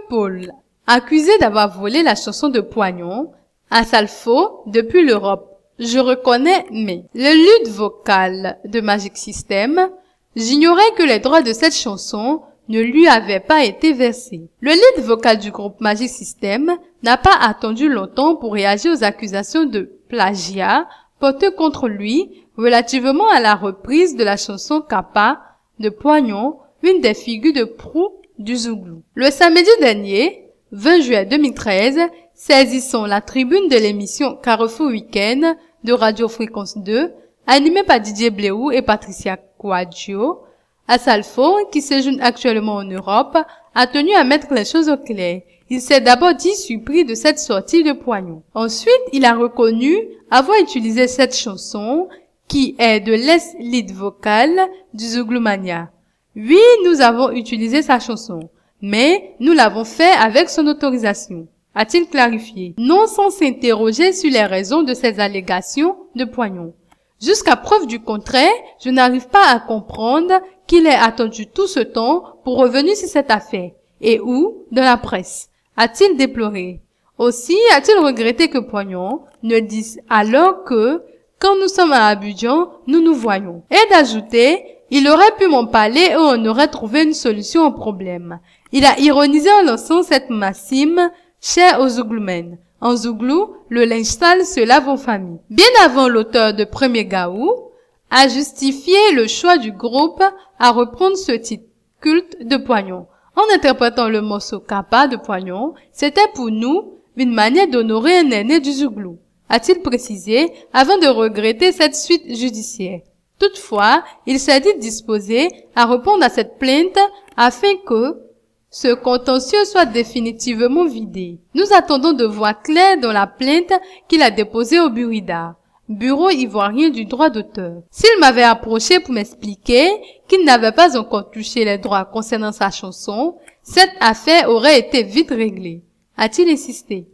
Paul, accusé d'avoir volé la chanson de Poignon, Asalfo depuis l'Europe. Je reconnais, mais le luth vocal de Magic System, j'ignorais que les droits de cette chanson ne lui avaient pas été versés. Le luth vocal du groupe Magic System n'a pas attendu longtemps pour réagir aux accusations de plagiat portées contre lui relativement à la reprise de la chanson Kappa de Poignon, une des figures de proue du Zouglou. Le samedi dernier, 20 juillet 2013, saisissant la tribune de l'émission Carrefour Week-end de Radio Fréquence 2, animée par Didier Bléou et Patricia Quadio, Asalfo, qui séjourne actuellement en Europe, a tenu à mettre les choses au clair. Il s'est d'abord dit surpris de cette sortie de Poignon. Ensuite, il a reconnu avoir utilisé cette chanson, qui est de l'ex-lead vocal du Zouglou-mania. Oui, nous avons utilisé sa chanson, mais nous l'avons fait avec son autorisation, a-t-il clarifié, non sans s'interroger sur les raisons de ces allégations de Poignon. Jusqu'à preuve du contraire, je n'arrive pas à comprendre qu'il ait attendu tout ce temps pour revenir sur cette affaire. Et où? Dans la presse, a-t-il déploré. Aussi a-t-il regretté que Poignon ne dise alors que, quand nous sommes à Abidjan, nous nous voyons. Et d'ajouter, il aurait pu m'en parler et on aurait trouvé une solution au problème. Il a ironisé en lançant cette maxime chère aux Zougloumen. En Zouglou, le linge sale se lave en famille. Bien avant, l'auteur de Premier Gaou a justifié le choix du groupe à reprendre ce titre culte de Poignon. En interprétant le morceau Kappa de Poignon, c'était pour nous une manière d'honorer un aîné du Zouglou, a-t-il précisé avant de regretter cette suite judiciaire. Toutefois, il s'est dit disposé à répondre à cette plainte afin que ce contentieux soit définitivement vidé. Nous attendons de voir clair dans la plainte qu'il a déposée au Burida, Bureau ivoirien du droit d'auteur. S'il m'avait approché pour m'expliquer qu'il n'avait pas encore touché les droits concernant sa chanson, cette affaire aurait été vite réglée, a-t-il insisté.